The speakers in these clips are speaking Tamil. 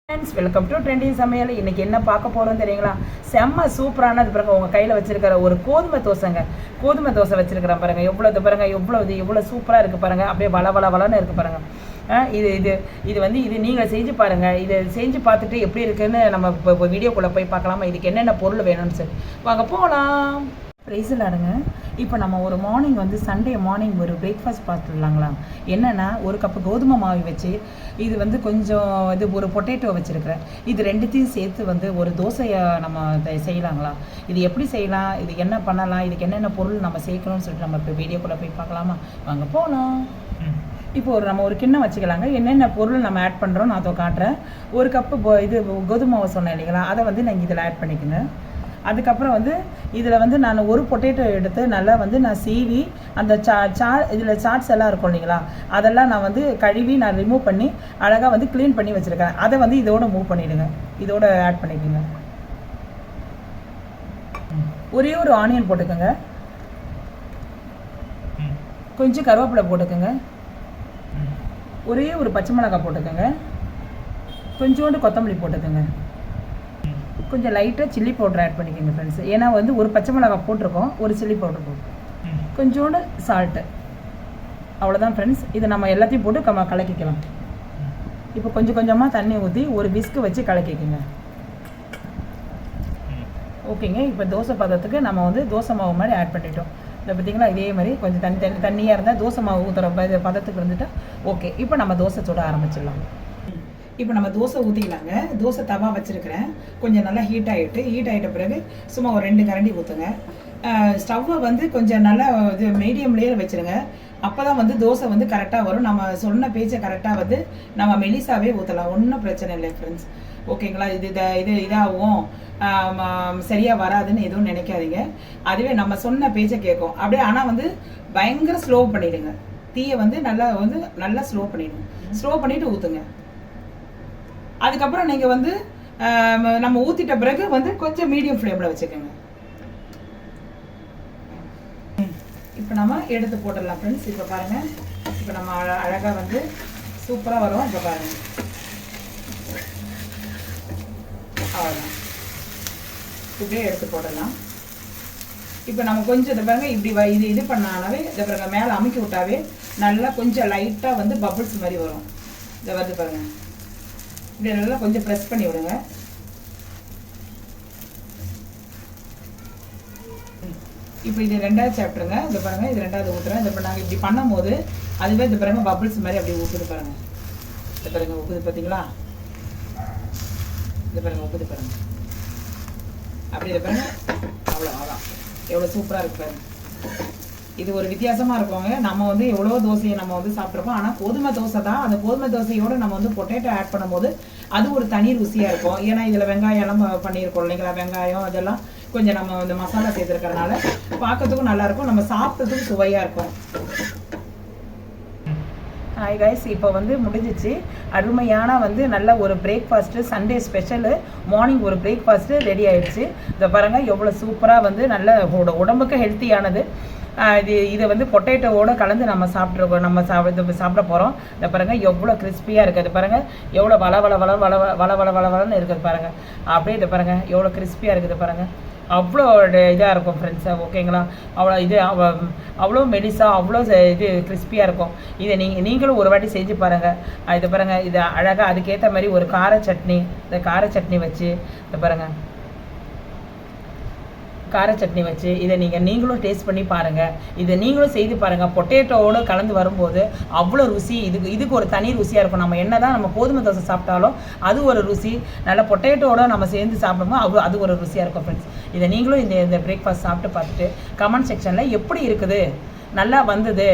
ஃப்ரெண்ட்ஸ், வெல்கம் டு ட்ரெண்டிங் சமையல். இன்றைக்கி என்ன பார்க்க போகிறோம் தெரியுங்களா? செம்ம சூப்பரானது பாருங்கள். உங்கள் கையில் வச்சுருக்கிற ஒரு கோதுமை தோசை வச்சுருக்கிறேன் பாருங்கள். எவ்வளோ சூப்பராக இருக்குது பாருங்கள். அப்படியே வளன்னு இருக்குது பாருங்கள். இது நீங்கள் செஞ்சு பாருங்கள். இதை செஞ்சு பார்த்துட்டு எப்படி இருக்குன்னு நம்ம இப்போ வீடியோக்குள்ளே போய் பார்க்கலாமா? இதுக்கு என்னென்ன பொருள் வேணும்னு சொல்லி வாங்க போகலாம். ப்ரைஸில் ஆடுங்க. இப்போ நம்ம ஒரு மார்னிங் சண்டே மார்னிங் ஒரு பிரேக்ஃபாஸ்ட் பார்த்துடலாங்களா? என்னென்னா, ஒரு கப்பு கோதுமை மாவு வச்சு இது கொஞ்சம் ஒரு பொட்டேட்டோ வச்சுருக்கிறேன். இது ரெண்டுத்தையும் சேர்த்து ஒரு தோசையை நம்ம செய்யலாங்களா? இது எப்படி செய்யலாம், இது என்ன பண்ணலாம், இதுக்கு என்னென்ன பொருள் நம்ம சேர்க்கணும்னு சொல்லிட்டு நம்ம இப்போ வீடியோக்குள்ளே போய் பார்க்கலாமா? வாங்க போகலாம். இப்போ நம்ம ஒரு கிண்ணம் வச்சுக்கலாங்க. என்னென்ன பொருள் நம்ம ஆட் பண்ணுறோம் நான் அதை காட்டுறேன். ஒரு கப்பு கோதுமை மாவு சொன்னேன் இல்லைங்களா, அதை நீங்கள் இதில் ஆட் பண்ணிக்கோங்க. அதுக்கப்புறம் இதில் நான் ஒரு பொட்டேட்டோ எடுத்து நல்லா நான் சீவி அந்த இதில் சாட்ஸ் எல்லாம் இருக்கும் இல்லைங்களா, அதெல்லாம் நான் கழுவி நான் ரிமூவ் பண்ணி அழகாக க்ளீன் பண்ணி வச்சுருக்கேன். அதை இதோட மூவ் பண்ணிவிடுங்க, இதோட ஆட் பண்ணிக்கோங்க. ஒரே ஒரு ஆனியன் போட்டுக்கோங்க, கொஞ்சம் கருவேப்பிலை போட்டுக்கோங்க, ஒரே ஒரு பச்சை மிளகாய் போட்டுக்கோங்க, கொஞ்சோண்டு கொத்தமல்லி போட்டுக்கோங்க, கொஞ்சம் லைட்டாக சில்லி பவுடர் ஆட் பண்ணிக்கோங்க ஃப்ரெண்ட்ஸ். ஏன்னா ஒரு பச்சை மிளகாய் போட்டிருக்கோம், ஒரு சில்லி பவுடர் போட்டு கொஞ்சோண்டு சால்ட்டு. அவ்வளோதான் ஃப்ரெண்ட்ஸ். இதை நம்ம எல்லாத்தையும் போட்டு கலக்கிக்கலாம். இப்போ கொஞ்சமாக தண்ணி ஊற்றி ஒரு விஸ்கு வச்சு கலக்கிக்கோங்க. ஓகேங்க. இப்போ தோசை பதத்துக்கு நம்ம தோசை மாவு மாதிரி ஆட் பண்ணிட்டோம். இதை பார்த்தீங்களா? இதே மாதிரி கொஞ்சம் தண்ணியாக இருந்தால் தோசை மாவு ஊற்றுற பதத்துக்கு இருந்துட்டால் ஓகே. இப்போ நம்ம தோசை சுட ஆரம்பிச்சிடலாம். இப்போ நம்ம தோசை ஊற்றிக்கலாங்க. தோசை தவா வச்சுருக்கிறேன். கொஞ்சம் நல்லா ஹீட் ஆகிட்ட பிறகு சும்மா ஒரு 2 கரண்டி ஊற்றுங்க. ஸ்டவ்வை கொஞ்சம் நல்லா மீடியம்லேயே வச்சுருங்க. அப்போ தான் தோசை கரெக்டாக வரும். நம்ம சொன்ன பேச்சை கரெக்டாக நம்ம மெலிசாவே ஊற்றலாம், ஒன்றும் பிரச்சனை இல்லை ஃப்ரெண்ட்ஸ். ஓகேங்களா? இதாகும் சரியாக வராதுன்னு எதுவும் நினைக்காதீங்க. அதுவே நம்ம சொன்ன பேச்சை கேட்கும் அப்படியே. ஆனால் பயங்கர ஸ்லோ பண்ணிவிடுங்க. தீயை நல்லா ஸ்லோ பண்ணிவிடுங்க. ஸ்லோ பண்ணிவிட்டு ஊற்றுங்க. அதுக்கப்புறம் நீங்கள் நம்ம ஊற்றிட்ட பிறகு கொஞ்சம் மீடியம் ஃப்ளேமில் வச்சுக்கோங்க. இப்போ நம்ம எடுத்து போட்டுடலாம் ஃப்ரெண்ட்ஸ். இப்போ பாருங்கள், இப்போ நம்ம அழகாக சூப்பராக வரும். இப்போ பாருங்கள், அவ்வளோதான். இப்படியே எடுத்து போடலாம். இப்போ நம்ம கொஞ்சம் இதை பாருங்கள், இப்படி இது பண்ணாவே இதை பாருங்கள், மேலே அமுக்கி விட்டாவே நல்லா கொஞ்சம் லைட்டாக பபுள்ஸ் மாதிரி வரும். இதை பாருங்கள், இப்படி நல்லா கொஞ்சம் ப்ரெஸ் பண்ணி விடுங்க. இப்போ இது 2வது சாப்டருங்க. இதை பாருங்கள், இது 2வது ஊற்றுறேன். இதை நாங்கள் இப்படி பண்ணும் போது அதுவே இது பாருங்கள் பபிள்ஸ் மாதிரி அப்படி ஊற்றுது பாருங்கள். இதை பாருங்கள் ஊற்றுது, பார்த்தீங்களா? இதை பாருங்கள் ஊற்றுது பாருங்கள். அப்படி இதை பாருங்கள், அவ்வளோதான். எவ்வளோ சூப்பராக இருக்கு பாருங்கள். இது ஒரு வித்தியாசமாக இருக்குங்க. நம்ம எவ்வளோ தோசையை நம்ம சாப்பிட்ருக்கோம். ஆனால் கோதுமை தோசை தான். அந்த கோதுமை தோசையோடு நம்ம பொட்டேட்டோ ஆட் பண்ணும்போது அது ஒரு தனி ருசியாக இருக்கும். ஏன்னா இதில் வெங்காயம் எல்லாம் பண்ணியிருக்கோம் இல்லைங்களா? வெங்காயம் அதெல்லாம் கொஞ்சம் நம்ம மசாலா சேர்த்துருக்கறனால பார்க்கறதுக்கும் நல்லாயிருக்கும், நம்ம சாப்பிட்றதுக்கும் சுவையாக இருக்கும். ஹாய் கைஸ், இப்போ முடிஞ்சிச்சு. அருமையான நல்ல ஒரு பிரேக்ஃபாஸ்ட்டு, சண்டே ஸ்பெஷலு மார்னிங் ஒரு பிரேக்ஃபாஸ்ட்டு ரெடி ஆகிடுச்சு. இதை பாருங்கள், எவ்வளோ சூப்பராக நல்ல உடம்புக்கு ஹெல்த்தியானது. இதை பொட்டேட்டோவோடு கலந்து நம்ம சாப்பிட்ருக்கோம். நம்ம சாப்பிட போகிறோம். இதை பாருங்கள், எவ்வளோ கிறிஸ்பியாக இருக்குது பாருங்கள். எவ்வளோ வளன்னு இருக்குது பாருங்கள். அப்படியே இதை பாருங்கள், எவ்வளோ கிறிஸ்பியாக இருக்குது பாருங்கள். அவ்வளோ இதாக இருக்கும் ஃப்ரெண்ட்ஸு. ஓகேங்களா? அவ்வளோ மெலிசா, அவ்வளோ கிறிஸ்பியாக இருக்கும். இதை நீங்களும் ஒரு வாட்டி செஞ்சு பாருங்கள். இது பாருங்கள், இது அழகாக அதுக்கேற்ற மாதிரி ஒரு இந்த கார சட்னி வச்சு இதை பாருங்கள், கார சட்னி வச்சு இதை நீங்களும் டேஸ்ட் பண்ணி பாருங்கள். இதை நீங்களும் செய்து பாருங்கள். பொட்டேட்டோவோடு கலந்து வரும்போது அவ்வளோ ருசி. இதுக்கு ஒரு தனி ருசியாக இருக்கும். நம்ம என்ன தான் நம்ம கோதுமை தோசை சாப்பிட்டாலும் அது ஒரு ருசி. நல்ல பொட்டேட்டோட நம்ம சேர்ந்து சாப்பிடும்போது அது ஒரு ருசியாக இருக்கும் ஃப்ரெண்ட்ஸ். இதை நீங்களும் இந்த பிரேக்ஃபாஸ்ட் சாப்பிட்டு பார்த்துட்டு கமெண்ட் செக்ஷனில் எப்படி இருக்குது,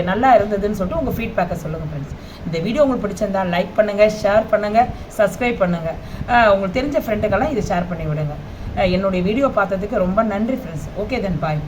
நல்லா இருந்ததுன்னு சொல்லிட்டு உங்கள் ஃபீட்பேக்கை சொல்லுங்கள் ஃப்ரெண்ட்ஸ். இந்த வீடியோ உங்களுக்கு பிடிச்சிருந்தால் லைக் பண்ணுங்கள், ஷேர் பண்ணுங்கள், சப்ஸ்கிரைப் பண்ணுங்கள். உங்களுக்கு தெரிஞ்ச ஃப்ரெண்டுக்கெல்லாம் இதை ஷேர் பண்ணி விடுங்க. என்னுடைய வீடியோ பார்த்ததுக்கு ரொம்ப நன்றி ஃப்ரெண்ட்ஸ். ஓகே தென் பாய்.